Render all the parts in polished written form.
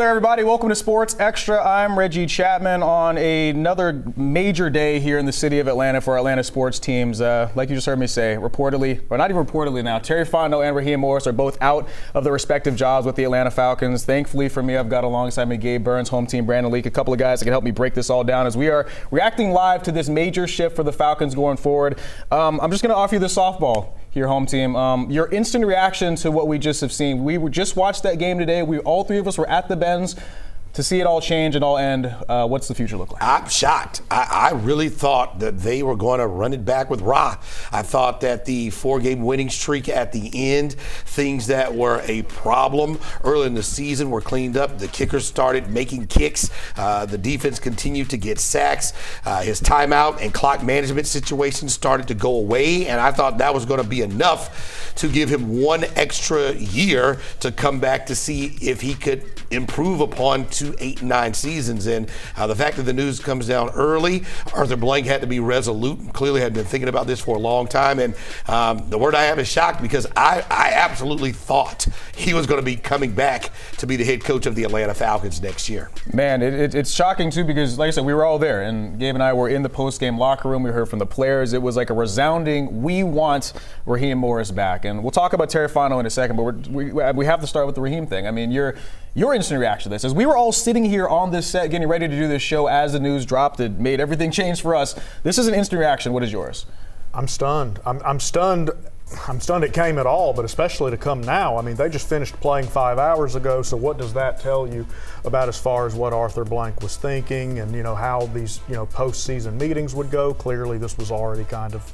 there, everybody. Welcome to Sports Extra. I'm Reggie Chatman on another major day here in the city of Atlanta for Atlanta sports teams. Like you just heard me say, reportedly, or not even reportedly now, Terry Fontenot and Raheem are both out of their respective jobs with the Atlanta Falcons. Thankfully for me, I've got alongside me Gabe Burns, Hometeam, Brandon Leak, a couple of guys that can help me break this all down as we are reacting live to this major shift for the Falcons going forward. I'm just going to offer you the softball here, home team. Your instant reaction to what we just have seen. We just watched that game today. All three of us were at the Benz to see it all change and all end. What's the future look like? I'm shocked. I really thought that they were going to run it back with Ra. I thought that the 4-game winning streak at the end, things that were a problem early in the season were cleaned up. The kickers started making kicks. The defense continued to get sacks. His timeout and clock management situation started to go away, and I thought that was going to be enough to give him one extra year to come back to see if he could improve upon 2, 8, and 9 seasons. And the fact that the news comes down early, Arthur Blank had to be resolute and clearly had been thinking about this for a long time. And the word I have is shocked, because I absolutely thought he was going to be coming back to be the head coach of the Atlanta Falcons next year. Man, it's shocking too, because like I said, we were all there, and Gabe and I were in the post-game locker room. We heard from the players. It was like a resounding, we want Raheem Morris back. And we'll talk about Terry Fontenot in a second, but we have to start with the Raheem thing. I mean, your instant reaction to this, as we were all sitting here on this set getting ready to do this show as the news dropped, it made everything change for us. This is an instant reaction. What is yours? I'm stunned. I'm stunned. I'm stunned it came at all, but especially to come now. I mean, they just finished playing 5 hours ago, so what does that tell you about as far as what Arthur Blank was thinking and, how these, postseason meetings would go? Clearly, this was already kind of,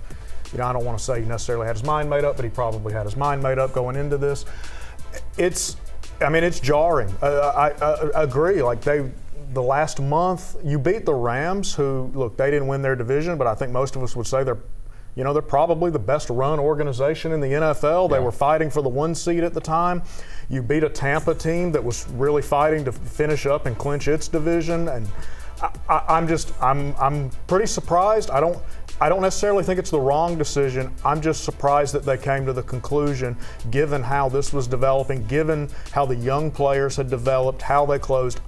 I don't want to say he necessarily had his mind made up, but he probably had his mind made up going into this. It's jarring. I agree. The last month, you beat the Rams, who, look, they didn't win their division, but I think most of us would say they're probably the best run organization in the NFL. They were fighting for the 1 seed at the time. You beat a Tampa team that was really fighting to finish up and clinch its division. And I'm pretty surprised. I don't necessarily think it's the wrong decision. I'm just surprised that they came to the conclusion, given how this was developing, given how the young players had developed, how they closed.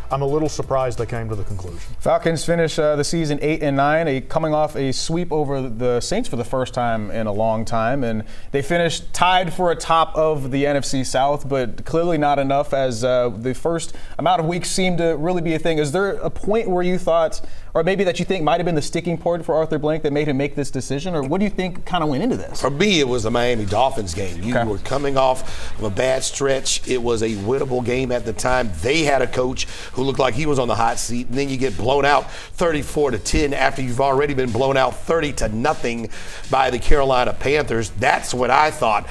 I'm a little surprised they came to the conclusion. Falcons finish the season 8-9, coming off a sweep over the Saints for the first time in a long time, and they finished tied for a top of the NFC South, but clearly not enough, as the first amount of weeks seemed to really be a thing. Is there a point where you thought, or maybe that you think might have been the sticking point for Arthur Blank that made him make this decision, or what do you think kind of went into this? For me, it was the Miami Dolphins game. You were coming off of a bad stretch. It was a winnable game at the time. They had a coach who looked like he was on the hot seat, and then you get blown out 34-10 after you've already been blown out 30-0 by the Carolina Panthers. That's what I thought.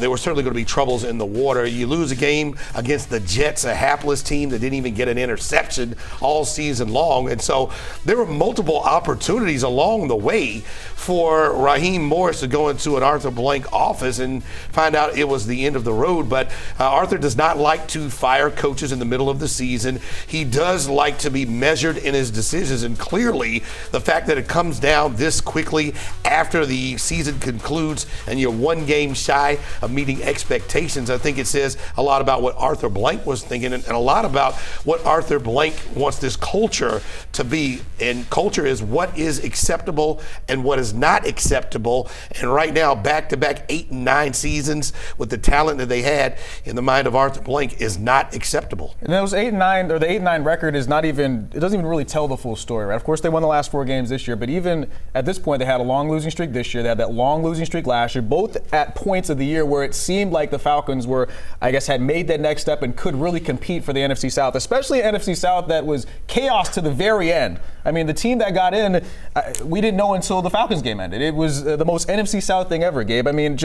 There were certainly going to be troubles in the water. You lose a game against the Jets, a hapless team that didn't even get an interception all season long. And so there were multiple opportunities along the way for Raheem Morris to go into an Arthur Blank office and find out it was the end of the road. But Arthur does not like to fire coaches in the middle of the season. He does like to be measured in his decisions, and clearly the fact that it comes down this quickly after the season concludes and you're 1 game shy of meeting expectations, I think it says a lot about what Arthur Blank was thinking, and a lot about what Arthur Blank wants this culture to be. And culture is what is acceptable and what is not acceptable. And right now, back-to-back 8 and 9 seasons with the talent that they had in the mind of Arthur Blank is not acceptable. And those 8-9, or the 8-9 record is not even, it doesn't even really tell the full story, right? Of course, they won the last 4 games this year, but even at this point, they had a long losing streak this year. They had that long losing streak last year, both at points of the year where it seemed like the Falcons were, had made that next step and could really compete for the NFC South, especially an NFC South that was chaos to the very end. I mean, the team that got in, we didn't know until the Falcons game ended. It was the most NFC South thing ever, Gabe. I mean,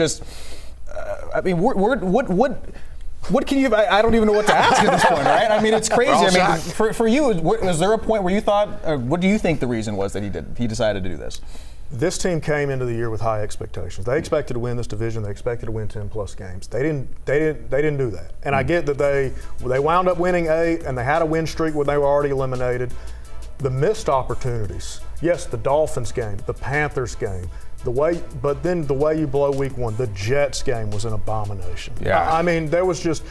what can you? I don't even know what to ask at this point, right? I mean, it's crazy. I mean, for you, was there a point where you thought, or what do you think the reason was that he decided to do this? This team came into the year with high expectations. They expected to win this division. They expected to win 10+ games. They didn't do that. And I get that they wound up winning 8, and they had a win streak where they were already eliminated. The missed opportunities. Yes, the Dolphins game, the Panthers game, but then the way you blow week 1, the Jets game was an abomination. Yeah. I mean, there was just,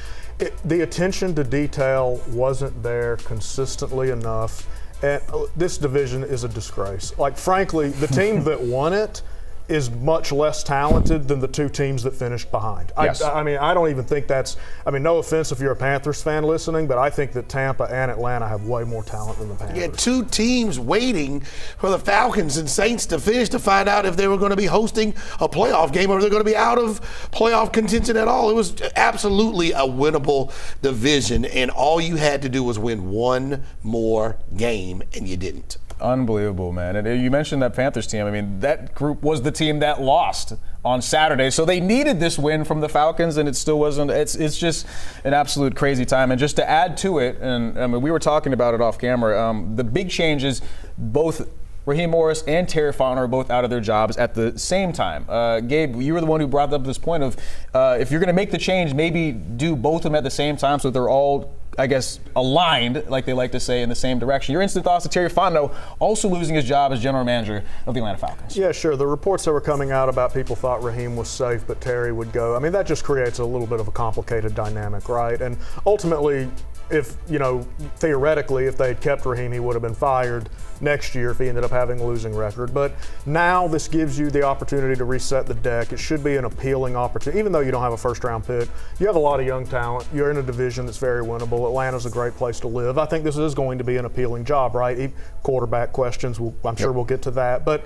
The attention to detail wasn't there consistently enough. And this division is a disgrace. Like, frankly, the team that won it is much less talented than the two teams that finished behind. Yes. I mean, I don't even think that's – I mean, no offense if you're a Panthers fan listening, but I think that Tampa and Atlanta have way more talent than the Panthers. You had two teams waiting for the Falcons and Saints to finish to find out if they were going to be hosting a playoff game or if they're going to be out of playoff contention at all. It was absolutely a winnable division, and all you had to do was win one more game, and you didn't. Unbelievable, man. And you mentioned that Panthers team. I mean, that group was the team that lost on Saturday. So they needed this win from the Falcons, and it still wasn't. It's just an absolute crazy time. And just to add to it, and I mean, we were talking about it off camera, the big change is both Raheem Morris and Terry Fontenot are both out of their jobs at the same time. Gabe, you were the one who brought up this point of if you're going to make the change, maybe do both of them at the same time so they're all, I guess, aligned, like they like to say, in the same direction. Your instant thoughts to Terry Fontenot also losing his job as general manager of the Atlanta Falcons. Yeah, sure. The reports that were coming out about people thought Raheem was safe, but Terry would go. I mean, that just creates a little bit of a complicated dynamic, right? And ultimately, if, you know, theoretically, if they had kept Raheem, he would have been fired next year if he ended up having a losing record. But now this gives you the opportunity to reset the deck. It should be an appealing opportunity. Even though you don't have a first-round pick, you have a lot of young talent. You're in a division that's very winnable. Atlanta's a great place to live. I think this is going to be an appealing job, right? Quarterback questions, I'm sure we'll get to that. But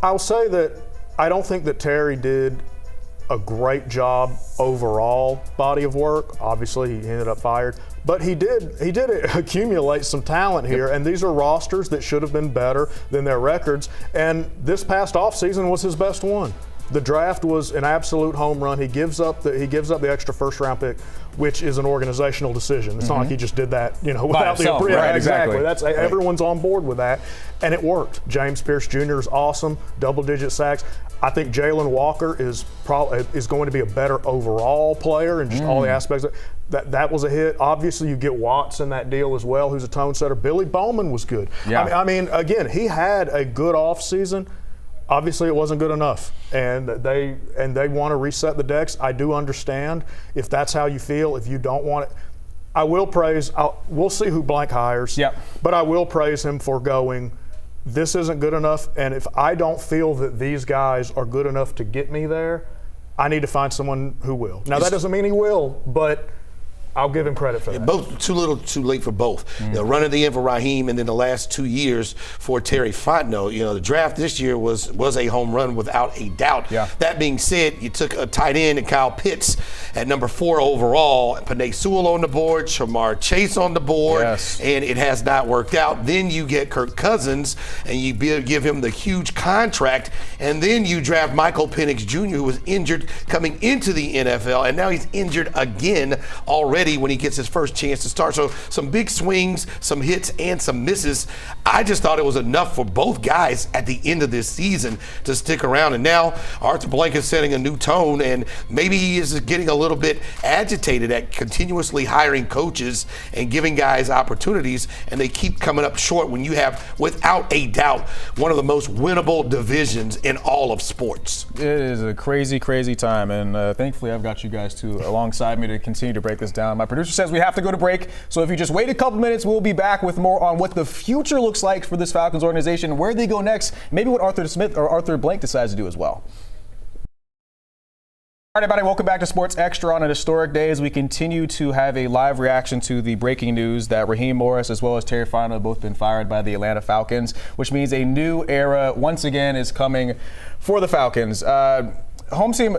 I'll say that I don't think that Terry did a great job overall body of work. Obviously, he ended up fired. But he did accumulate some talent here, and these are rosters that should have been better than their records. And this past offseason was his best one. The draft was an absolute home run. He gives up the extra first-round pick, which is an organizational decision. It's not like he just did that, you know, without himself, the right, exactly. exactly. That's everyone's on board with that, and it worked. James Pierce Jr. is awesome, double-digit sacks. I think Jalen Walker is going to be a better overall player in just all the aspects. That was a hit. Obviously, you get Watts in that deal as well, who's a tone setter. Billy Bowman was good. Yeah. I mean, again, he had a good offseason. Obviously, it wasn't good enough, and they want to reset the decks. I do understand if that's how you feel. If you don't want it, I will praise. We'll see who Blank hires. Yep. But I will praise him for going, this isn't good enough, and if I don't feel that these guys are good enough to get me there, I need to find someone who will. Now, that doesn't mean he will, but I'll give him credit for that. Both too little, too late for both. The run at the end for Raheem, and then the last 2 years for Terry Fontenot. You know, the draft this year was a home run without a doubt. Yeah. That being said, you took a tight end and Kyle Pitts at number 4 overall. Penei Sewell on the board, Shamar Chase on the board, and it has not worked out. Then you get Kirk Cousins, and you give him the huge contract, and then you draft Michael Penix Jr., who was injured coming into the NFL, and now he's injured again already when he gets his first chance to start. So some big swings, some hits, and some misses. I just thought it was enough for both guys at the end of this season to stick around. And now Arthur Blank is setting a new tone, and maybe he is getting a little bit agitated at continuously hiring coaches and giving guys opportunities, and they keep coming up short when you have, without a doubt, one of the most winnable divisions in all of sports. It is a crazy, crazy time, and thankfully I've got you guys alongside me to continue to break this down. My producer says we have to go to break, so if you just wait a couple minutes, we'll be back with more on what the future looks like for this Falcons organization, where they go next, maybe what Arthur Blank decides to do as well. All right, everybody, welcome back to Sports Extra on an historic day as we continue to have a live reaction to the breaking news that Raheem Morris as well as Terry Fontenot have both been fired by the Atlanta Falcons, which means a new era once again is coming for the Falcons. Home team.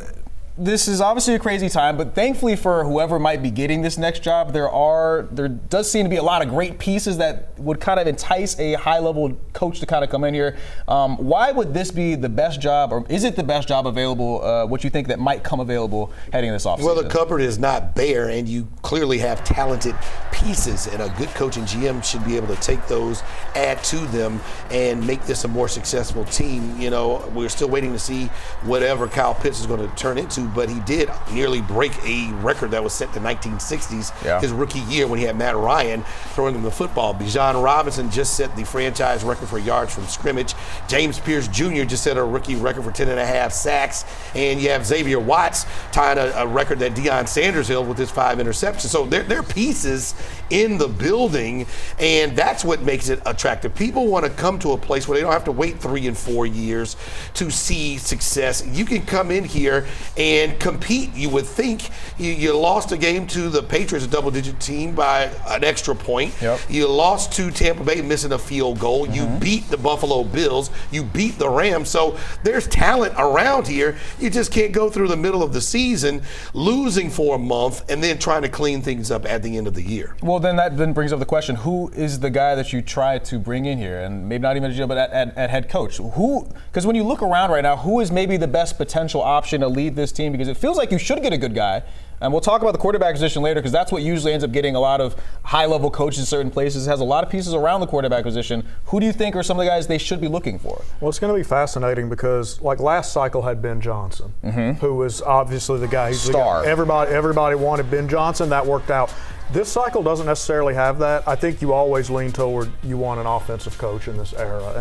This is obviously a crazy time, but thankfully for whoever might be getting this next job, there does seem to be a lot of great pieces that would kind of entice a high-level coach to kind of come in here. Why would this be the best job, or is it the best job available, what you think that might come available heading this offseason? Well, the cupboard is not bare, and you clearly have talented pieces, and a good coach and GM should be able to take those, add to them, and make this a more successful team. You know, we're still waiting to see whatever Kyle Pitts is going to turn into, but he did nearly break a record that was set to 1960s his rookie year when he had Matt Ryan throwing him the football. Bijan Robinson just set the franchise record for yards from scrimmage. James Pierce Jr. just set a rookie record for 10.5 sacks. And you have Xavier Watts tying a record that Deion Sanders held with his 5 interceptions. So there are pieces in the building, and that's what makes it attractive. People want to come to a place where they don't have to wait 3 and 4 years to see success. You can come in here and compete. You would think you lost a game to the Patriots, a double-digit team, by an extra point. You lost to Tampa Bay, missing a field goal. You beat the Buffalo Bills. You beat the Rams. So there's talent around here. You just can't go through the middle of the season losing for a month and then trying to clean things up at the end of the year. Well, then that then brings up the question, who is the guy that you try to bring in here? And maybe not even at GM, but at head coach. Who? Because when you look around right now, who is maybe the best potential option to lead this team? Because it feels like you should get a good guy. And we'll talk about the quarterback position later, because that's what usually ends up getting a lot of high-level coaches in certain places. It has a lot of pieces around the quarterback position. Who do you think are some of the guys they should be looking for? Well, it's going to be fascinating because, like, last cycle had Ben Johnson, who was obviously the guy. Star. Everybody wanted Ben Johnson. That worked out. This cycle doesn't necessarily have that. I think you always lean toward you want an offensive coach in this era.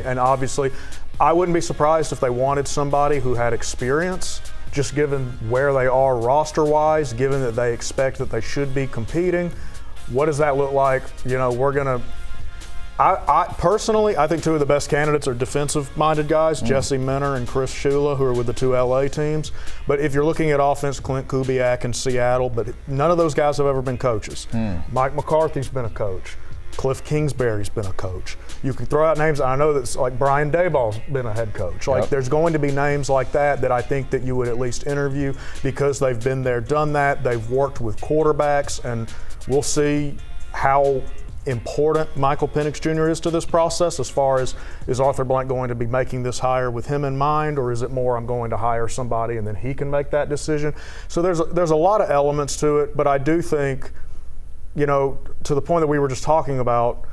And obviously, I wouldn't be surprised if they wanted somebody who had experience, just given where they are roster-wise, given that they expect that they should be competing. What does that look like? You know, we're going to – I personally, I think 2 of the best candidates are defensive-minded guys, Jesse Minter and Chris Shula, who are with the 2 LA teams. But if you're looking at offense, Clint Kubiak in Seattle, but none of those guys have ever been coaches. Mike McCarthy's been a coach. Cliff Kingsbury's been a coach. You can throw out names. I know that's like Brian Daboll's been a head coach. Like there's going to be names like that I think that you would at least interview because they've been there, done that. They've worked with quarterbacks, and we'll see how important Michael Penix Jr. is to this process as far as, is Arthur Blank going to be making this hire with him in mind, or is it more I'm going to hire somebody and then he can make that decision? So there's a lot of elements to it, but I do think, you know, to the point that we were just talking about,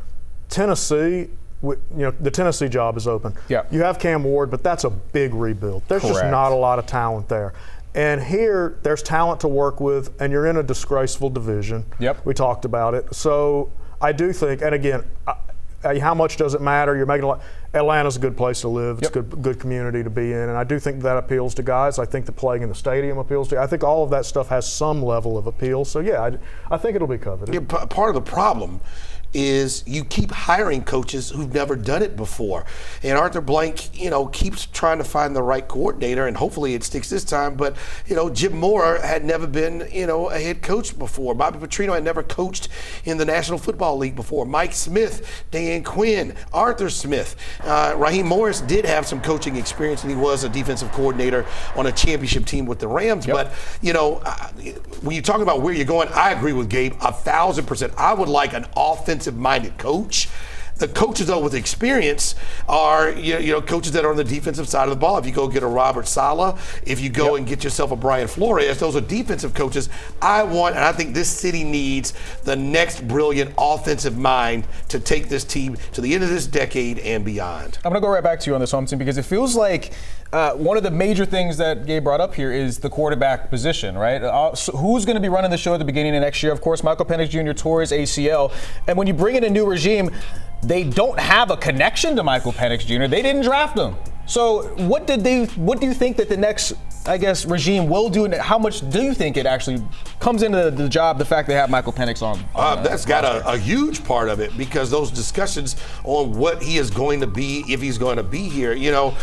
Tennessee, you know, the Tennessee job is open. You have Cam Ward, but that's a big rebuild. There's just not a lot of talent there. And here, there's talent to work with, and you're in a disgraceful division. We talked about it. So I do think, and again, how much does it matter? You're making a lot. Atlanta's a good place to live. It's a good community to be in, and I do think that appeals to guys. I think that playing in the stadium appeals to. I think all of that stuff has some level of appeal. So yeah, I think it'll be coveted. Yeah, part of the problem is you keep hiring coaches who've never done it before. And Arthur Blank, you know, keeps trying to find the right coordinator, and hopefully it sticks this time. But, you know, Jim Moore had never been, you know, a head coach before. Bobby Petrino had never coached in the National Football League before. Mike Smith, Dan Quinn, Arthur Smith. Raheem Morris did have some coaching experience, and he was a defensive coordinator on a championship team with the Rams. But, you know, when you talk about where you're going, I agree with Gabe 1,000%. I would like an offensive-minded coach. The coaches, though, with experience are, you know, coaches that are on the defensive side of the ball. If you go get a Robert Saleh, if you go and get yourself a Brian Flores, those are defensive coaches. I want, and I think this city needs the next brilliant offensive mind to take this team to the end of this decade and beyond. I'm going to go right back to you on this, home team, because it feels like one of the major things that Gabe brought up here is the quarterback position, right? So who's going to be running the show at the beginning of next year? Of course, Michael Penix Jr. tore his ACL. And when you bring in a new regime, they don't have a connection to Michael Penix Jr. They didn't draft him. So what do you think that the next, I guess, regime will do? And how much do you think it actually comes into the job, the fact they have Michael Penix on that's got a huge part of it, because those discussions on what he is going to be, if he's going to be here, you know,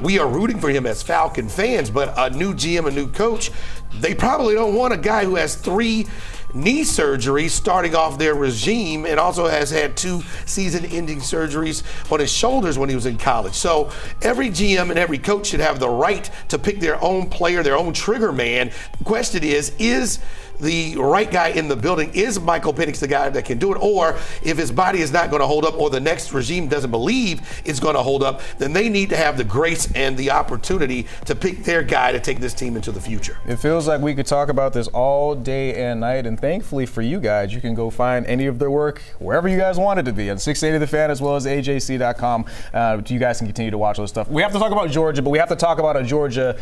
we are rooting for him as Falcon fans, but a new GM, a new coach, they probably don't want a guy who has 3 knee surgeries starting off their regime, and also has had 2 season-ending surgeries on his shoulders when he was in college. So every GM and every coach should have the right to pick their own player, their own trigger man. The question is the right guy in the building, is Michael Penix the guy that can do it? Or if his body is not going to hold up, or the next regime doesn't believe it's going to hold up, then they need to have the grace and the opportunity to pick their guy to take this team into the future. It feels like we could talk about this all day and night, and thankfully for you guys, you can go find any of their work wherever you guys want it to be, on 680 The Fan as well as AJC.com. You guys can continue to watch all this stuff. We have to talk about Georgia, but we have to talk about a Georgia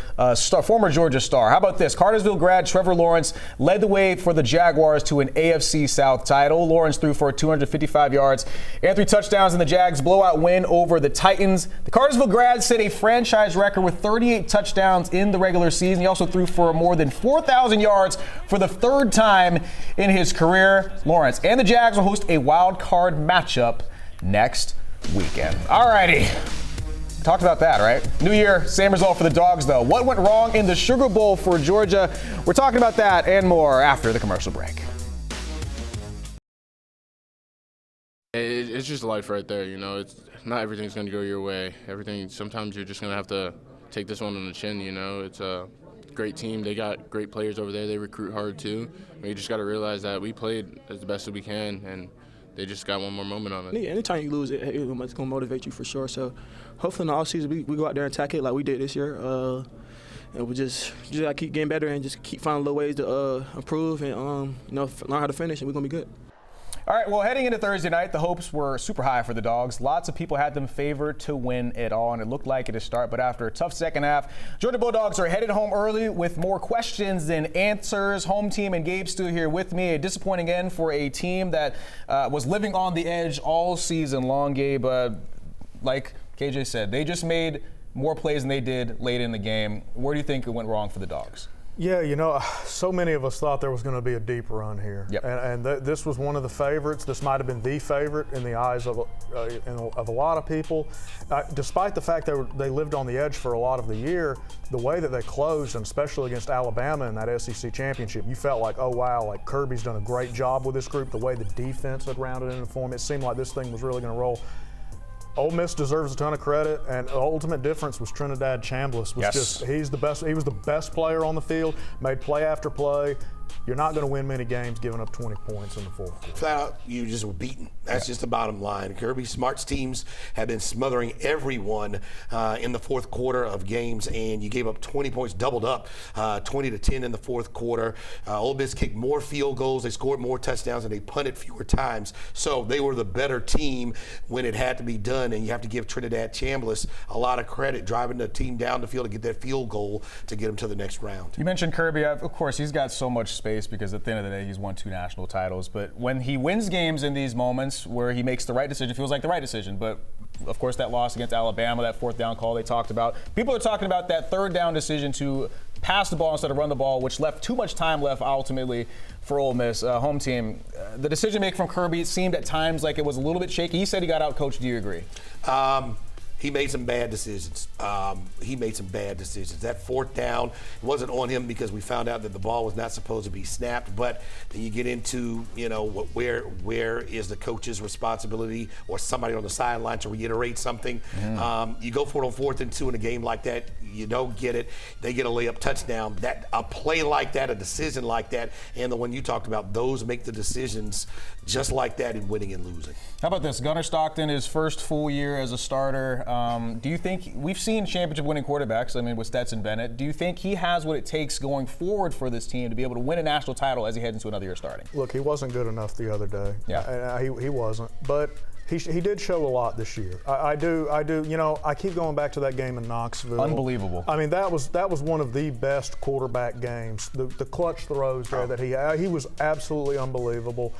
former Georgia star. How about this? Cartersville grad Trevor Lawrence led the way for the Jaguars to an AFC South title. Lawrence threw for 255 yards and 3 touchdowns in the Jags' blowout win over the Titans. The Cartersville grad set a franchise record with 38 touchdowns in the regular season. He also threw for more than 4,000 yards for the 3rd time in his career. Lawrence and the Jags will host a wild card matchup next weekend. All righty. Talked about that, right? New year, same result for the Dogs, though. What went wrong in the Sugar Bowl for Georgia? We're talking about that and more after the commercial break. It's just life right there, you know. It's not everything's going to go your way. Sometimes you're just going to have to take this one on the chin, you know. It's a great team. They got great players over there. They recruit hard, too. We just got to realize that we played as the best as we can, and they just got one more moment on it. Anytime you lose, it's going to motivate you for sure. So hopefully in the offseason we go out there and attack it like we did this year. And we just gotta keep getting better and just keep finding little ways to improve and learn how to finish, and we're going to be good. All right, well, heading into Thursday night, the hopes were super high for the Dogs. Lots of people had them favored to win it all, and it looked like it to start. But after a tough second half, Georgia Bulldogs are headed home early with more questions than answers. Home team and Gabe still here with me. A disappointing end for a team that was living on the edge all season long, Gabe. Like KJ said, they just made more plays than they did late in the game. Where do you think it went wrong for the Dogs? Yeah, you know, so many of us thought there was going to be a deep run here. Yep. And this was one of the favorites. This might have been the favorite in the eyes of a lot of people. Despite the fact they lived on the edge for a lot of the year, the way that they closed, and especially against Alabama in that SEC championship, you felt like, oh, wow, like Kirby's done a great job with this group. The way the defense had rounded into form, it seemed like this thing was really going to roll. Ole Miss deserves a ton of credit, and the ultimate difference was Trinidad Chambliss. He's the best. He was the best player on the field, made play after play. You're not going to win many games giving up 20 points in the fourth quarter. Flat out, you just were beaten. That's just the bottom line. Kirby Smart's teams have been smothering everyone in the fourth quarter of games, and you gave up 20 points, doubled up, 20-10 in the fourth quarter. Ole Miss kicked more field goals, they scored more touchdowns, and they punted fewer times. So they were the better team when it had to be done, and you have to give Trinidad Chambliss a lot of credit, driving the team down the field to get that field goal to get them to the next round. You mentioned Kirby. Of course, he's got so much space because at the end of the day, he's won 2 national titles. But when he wins games in these moments where he makes the right decision, feels like the right decision. But of course, that loss against Alabama, that 4th down call they talked about. People are talking about that 3rd down decision to pass the ball instead of run the ball, which left too much time left ultimately for Ole Miss. Home team, the decision making from Kirby seemed at times like it was a little bit shaky. He said he got out coached. Do you agree? He made some bad decisions. That 4th down, it wasn't on him because we found out that the ball was not supposed to be snapped. But then you get into, you know, where is the coach's responsibility or somebody on the sideline to reiterate something. You go for it on 4th and 2 in a game like that. You don't get it. They get a layup touchdown. A play like that, a decision like that, and the one you talked about, those make the decisions just like that in winning and losing. How about this? Gunnar Stockton, his first full year as a starter. Do you think we've seen championship-winning quarterbacks? I mean, with Stetson Bennett. Do you think he has what it takes going forward for this team to be able to win a national title as he heads into another year starting? Look, he wasn't good enough the other day. Yeah, he wasn't. But he did show a lot this year. I do. You know, I keep going back to that game in Knoxville. Unbelievable. I mean, that was one of the best quarterback games. The clutch throws there that he had. He was absolutely unbelievable.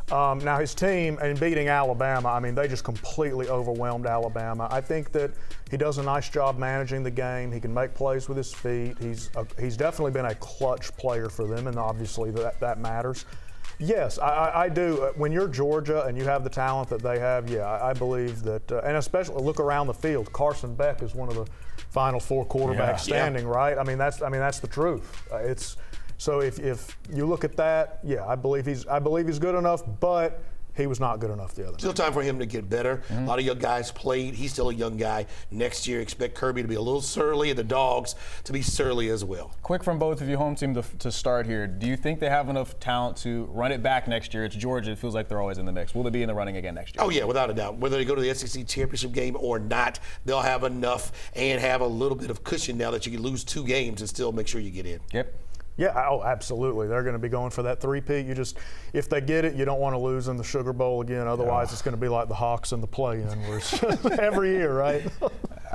Now his team, and beating Alabama, I mean, they just completely overwhelmed Alabama. I think that he does a nice job managing the game. He can make plays with his feet. He's definitely been a clutch player for them, and obviously that matters. Yes, I do. When you're Georgia and you have the talent that they have, yeah, I believe that. And especially look around the field. Carson Beck is one of the Final Four quarterbacks standing, right? I mean, that's the truth. So if you look at that, yeah, I believe he's good enough, but he was not good enough the other night. Still time for him to get better. A lot of young guys played. He's still a young guy. Next year, expect Kirby to be a little surly and the Dogs to be surly as well. Quick from both of you, home team, to start here. Do you think they have enough talent to run it back next year? It's Georgia. It feels like they're always in the mix. Will they be in the running again next year? Oh, yeah, without a doubt. Whether they go to the SEC championship game or not, they'll have enough and have a little bit of cushion now that you can lose 2 games and still make sure you get in. Yep. Yeah, oh, absolutely. They're going to be going for that three-peat. If they get it, you don't want to lose in the Sugar Bowl again. Otherwise, it's going to be like the Hawks in the play-in, where it's every year, right?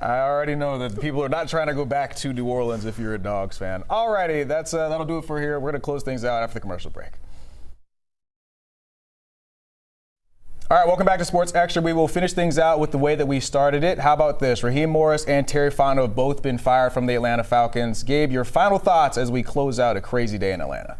I already know that people are not trying to go back to New Orleans if you're a Dogs fan. All righty, that'll do it for here. We're going to close things out after the commercial break. All right, welcome back to Sports Extra. We will finish things out with the way that we started it. How about this? Raheem Morris and Terry Fontenot have both been fired from the Atlanta Falcons. Gabe, your final thoughts as we close out a crazy day in Atlanta.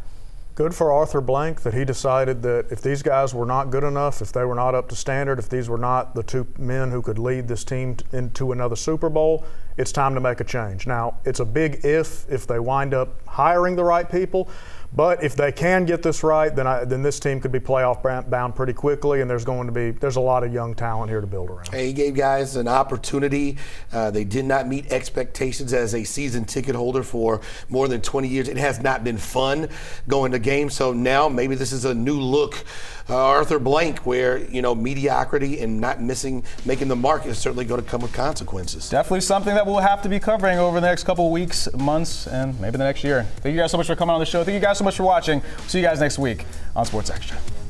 Good for Arthur Blank that he decided that if these guys were not good enough, if they were not up to standard, if these were not the 2 men who could lead this team into another Super Bowl, it's time to make a change. Now, it's a big if they wind up hiring the right people. But if they can get this right, then this team could be playoff bound pretty quickly, and there's a lot of young talent here to build around. Hey, he gave guys an opportunity. They did not meet expectations as a season ticket holder for more than 20 years. It has not been fun going to games. So now maybe this is a new look, Arthur Blank, where mediocrity and not making the mark is certainly going to come with consequences. Definitely something that we'll have to be covering over the next couple of weeks, months, and maybe the next year. Thank you guys so much for coming on the show. Thank you guys so much for watching. See you guys next week on Sports Extra.